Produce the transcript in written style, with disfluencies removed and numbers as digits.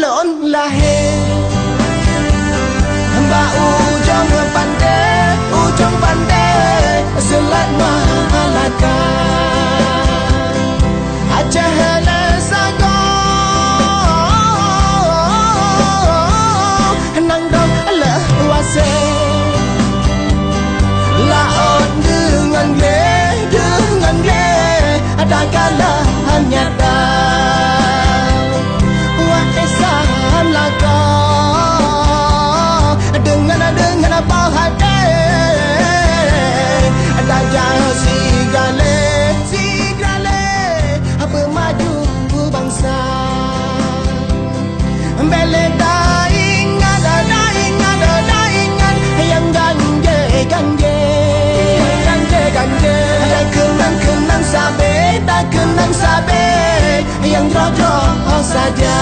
alon lahir Mbak ujung pandai Selat Malaka Aceh lesago Nang dong lewase Laon dengan gle Ada kalah nyata Waesan laga Dengan apa hati Dajah sigale Pemaju bangsa Bele daingan Yang ganje Tak kenang sabe Yang jodoh saja